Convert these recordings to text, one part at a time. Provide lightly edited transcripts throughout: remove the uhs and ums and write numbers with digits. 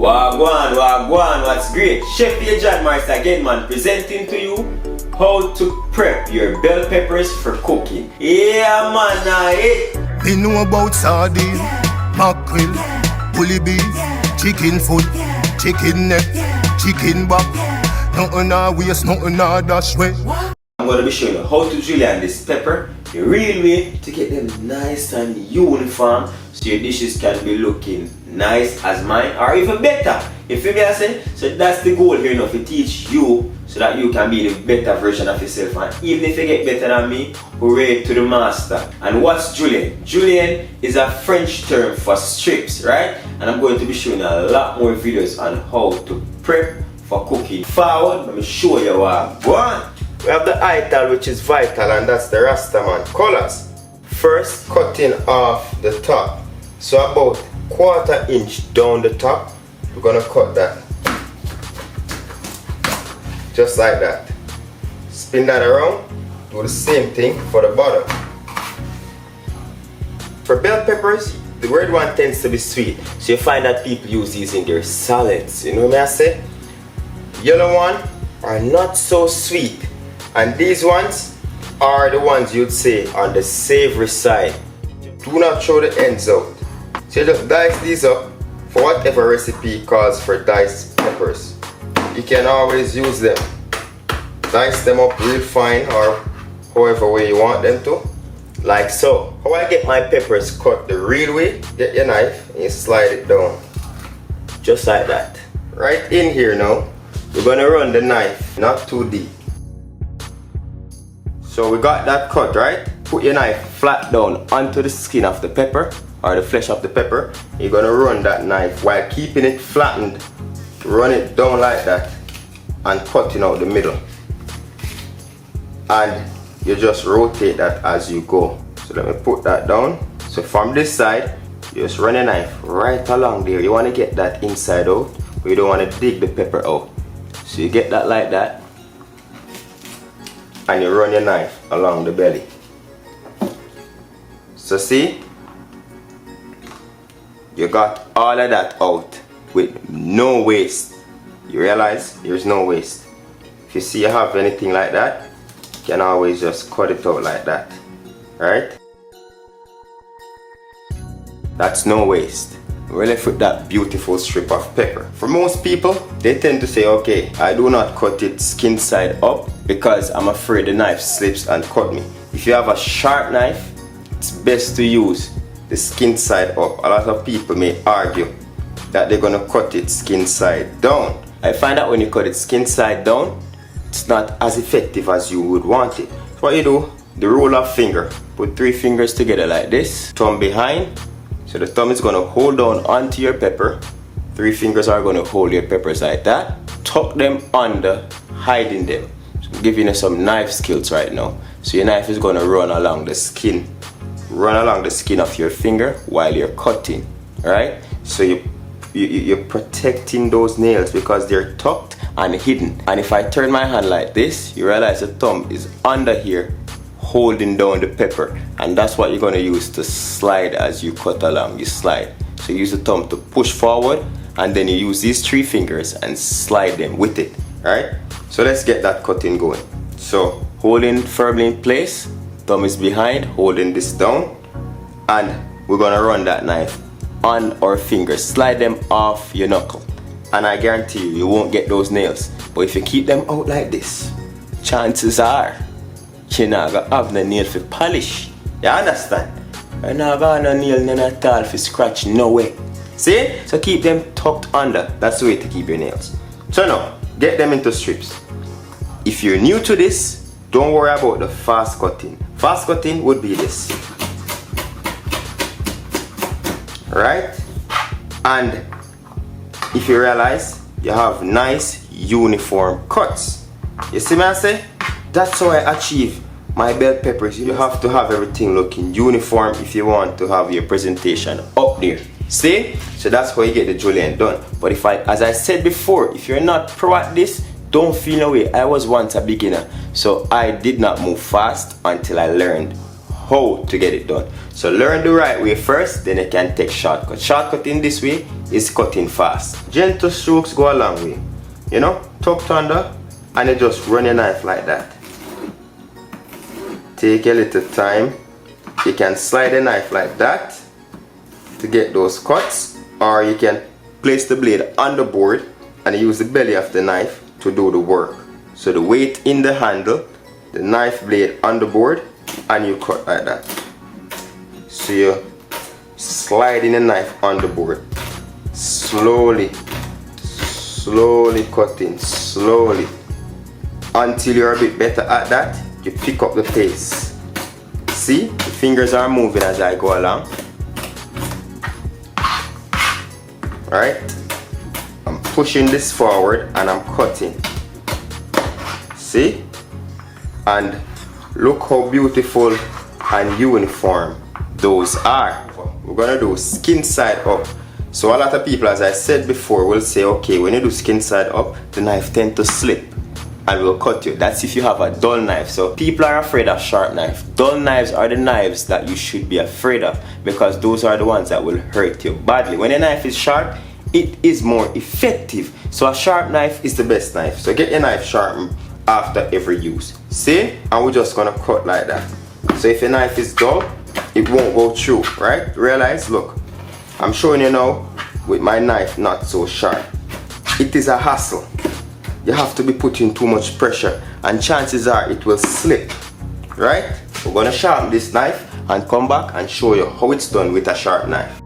Wagwan, what's great? Chef John Morris again, man, presenting to you how to prep your bell peppers for cooking. Yeah, man, Me know about sardine, mackerel, bully beef, chicken foot, chicken neck, chicken back. Nothing a waste, nothing a dash way. I'm going to be showing you how to julienne this pepper the real way to get them nice and uniform so your dishes can be looking nice as mine or even better. You feel me I say? So that's the goal here now, to teach you so that you can be the better version of yourself, and even if you get better than me, hooray to the master. And what's julienne? Julienne is a French term for strips, right? And I'm going to be showing you a lot more videos on how to prep for cooking. Forward, let me show you what. Go on. We have the ital, which is vital, and that's the Rastaman colors. First, cutting off the top. So about 1/4 inch down the top, we're gonna cut that. Just like that. Spin that around, do the same thing for the bottom. For bell peppers, the red one tends to be sweet, so you find that people use these in their salads. You know what I say? Yellow one are not so sweet, and these ones are the ones you'd say on the savory side. Do not throw the ends out. So you just dice these up for whatever recipe calls for diced peppers. You can always use them. Dice them up real fine or however way you want them to. Like so. How I get my peppers cut the real way, get your knife and you slide it down. Just like that. Right in here now, we're gonna run the knife, not too deep. So we got that cut, right? Put your knife flat down onto the skin of the pepper or the flesh of the pepper. You're gonna run that knife while keeping it flattened. Run it down like that and cutting out the middle. And you just rotate that as you go. So let me put that down. So from this side, you just run a knife right along there. You want to get that inside out, but you don't want to dig the pepper out. So you get that like that, and you run your knife along the belly. So see, you got all of that out with no waste. You realize there's no waste. If you see you have anything like that, you can always just cut it out like that, right? That's no waste. We're left with that beautiful strip of pepper. For most people, they tend to say, okay, I do not cut it skin side up because I'm afraid the knife slips and cut me. If you have a sharp knife, it's best to use the skin side up. A lot of people may argue that they're gonna cut it skin side down. I find that when you cut it skin side down, it's not as effective as you would want it. So what you do, the rule of finger, put 3 fingers together like this, thumb behind. So the thumb is going to hold down onto your pepper. 3 fingers are going to hold your peppers like that. Tuck them under, hiding them. So I'm giving you some knife skills right now. So your knife is going to run along the skin. Run along the skin of your finger while you're cutting. Right? So you're protecting those nails because they're tucked and hidden. And if I turn my hand like this, you realize the thumb is under here, holding down the pepper, and that's what you're going to use to slide as you cut along. You slide. So you use the thumb to push forward, and then you use these 3 fingers and slide them with it. Right? So let's get that cutting going. So holding firmly in place, thumb is behind, holding this down, and we're going to run that knife on our fingers. Slide them off your knuckle, and I guarantee you, you won't get those nails. But if you keep them out like this, chances are you're not gonna have no nail for polish. You understand? You're not gonna have no nail none at all for scratch, no way. See? So keep them tucked under. That's the way to keep your nails. So now, get them into strips. If you're new to this, don't worry about the fast cutting. Fast cutting would be this. Right? And if you realize you have nice uniform cuts. You see me I say? That's how I achieve my bell peppers. You have to have everything looking uniform if you want to have your presentation up there. See? So that's how you get the julienne done. But as I said before, if you're not pro at this, don't feel no way. I was once a beginner, so I did not move fast until I learned how to get it done. So learn the right way first, then you can take shortcut. Shortcut in this way is cutting fast. Gentle strokes go a long way. You know, tucked under, and you just run your knife like that. Take a little time. You can slide the knife like that to get those cuts, or you can place the blade on the board and use the belly of the knife to do the work. So the weight in the handle, the knife blade on the board, and you cut like that. So you're sliding the knife on the board, slowly cutting, slowly, until you're a bit better at that. You pick up the pace. See, the fingers are moving as I go along. Alright, I'm pushing this forward and I'm cutting. See, and look how beautiful and uniform those are. We're gonna do skin side up. So a lot of people, as I said before, will say, okay, when you do skin side up, the knife tends to slip and will cut you. That's if you have a dull knife. So people are afraid of sharp knife. Dull knives are the knives that you should be afraid of, because those are the ones that will hurt you badly. When a knife is sharp, it is more effective. So a sharp knife is the best knife. So get your knife sharpened after every use. See? And we're just gonna cut like that. So if your knife is dull, it won't go through, right? Realize, look, I'm showing you now with my knife not so sharp. It is a hassle. You have to be putting too much pressure, and chances are it will slip, right? We're gonna sharpen this knife and come back and show you how it's done with a sharp knife.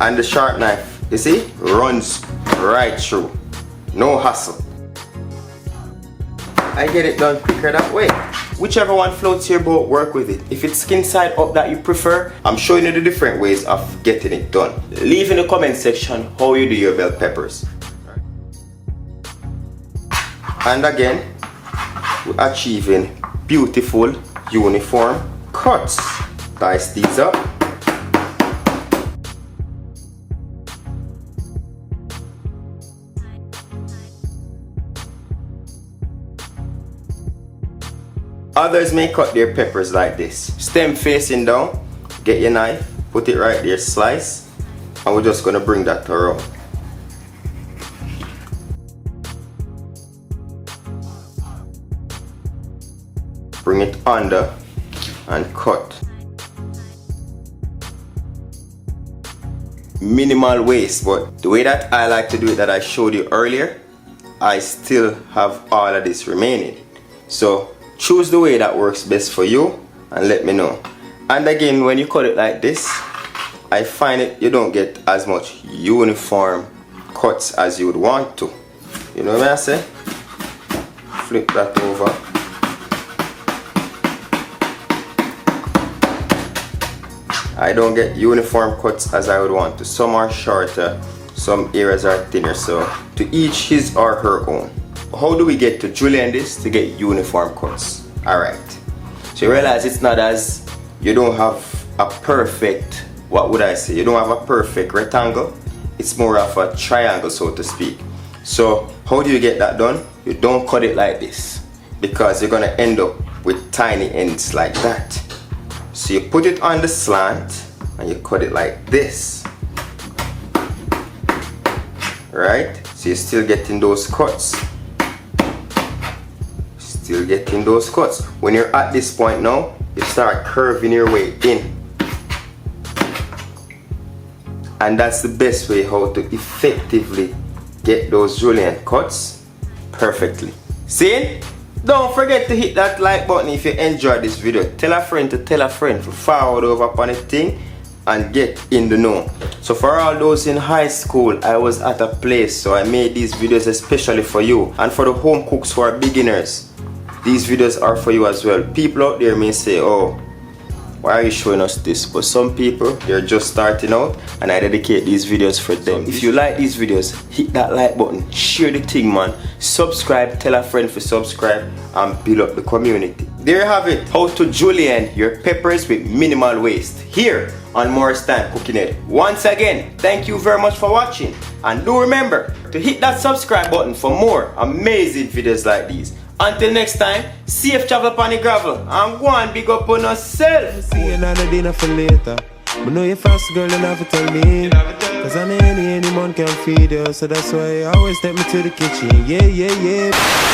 And the sharp knife, you see, runs right through. No hassle. I get it done quicker that way. Whichever one floats your boat, work with it. If it's skin side up that you prefer, I'm showing you the different ways of getting it done. Leave in the comment section how you do your bell peppers. And again, we're achieving beautiful uniform cuts. Dice these up. Others may cut their peppers like this. Stem facing down, get your knife, put it right there, slice, and we're just gonna bring that around. Bring it under and cut. Minimal waste, but the way that I like to do it, that I showed you earlier, I still have all of this remaining. So choose the way that works best for you and let me know. And again, when you cut it like this, I find it you don't get as much uniform cuts as you would want to. You know what I say? Flip that over. I don't get uniform cuts as I would want to. Some are shorter, some areas are thinner, so to each his or her own. How do we get to julienne this to get uniform cuts? Alright, so you realize it's not as, you don't have a perfect, what would I say, you don't have a perfect rectangle, it's more of a triangle, so to speak. So how do you get that done? You don't cut it like this, because you're gonna end up with tiny ends like that. So you put it on the slant and you cut it like this, right? So you're still getting those cuts. Still getting those cuts. When you're at this point now, you start curving your way in. And that's the best way how to effectively get those julienne cuts perfectly. See? Don't forget to hit that like button if you enjoyed this video. Tell a friend to tell a friend to forward over upon the thing and get in the know. So for all those in high school, I was at a place, so I made these videos especially for you. And for the home cooks who are beginners, these videos are for you as well. People out there may say, oh, why are you showing us this? But some people, they're just starting out and I dedicate these videos for them. If you like these videos, hit that like button, share the thing, man. Subscribe, tell a friend to subscribe and build up the community. there you have it. How to julienne your peppers with minimal waste. Here on Morris Time Cooking It. Once again, thank you very much for watching. And do remember to hit that subscribe button for more amazing videos like these. Until next time, safe travel upon the gravel and go and big up on yourself. See another dinner for later. But know you fast, girl, you never tell me. Cause any man can feed you. So that's why you always take me to the kitchen. Yeah, yeah, yeah.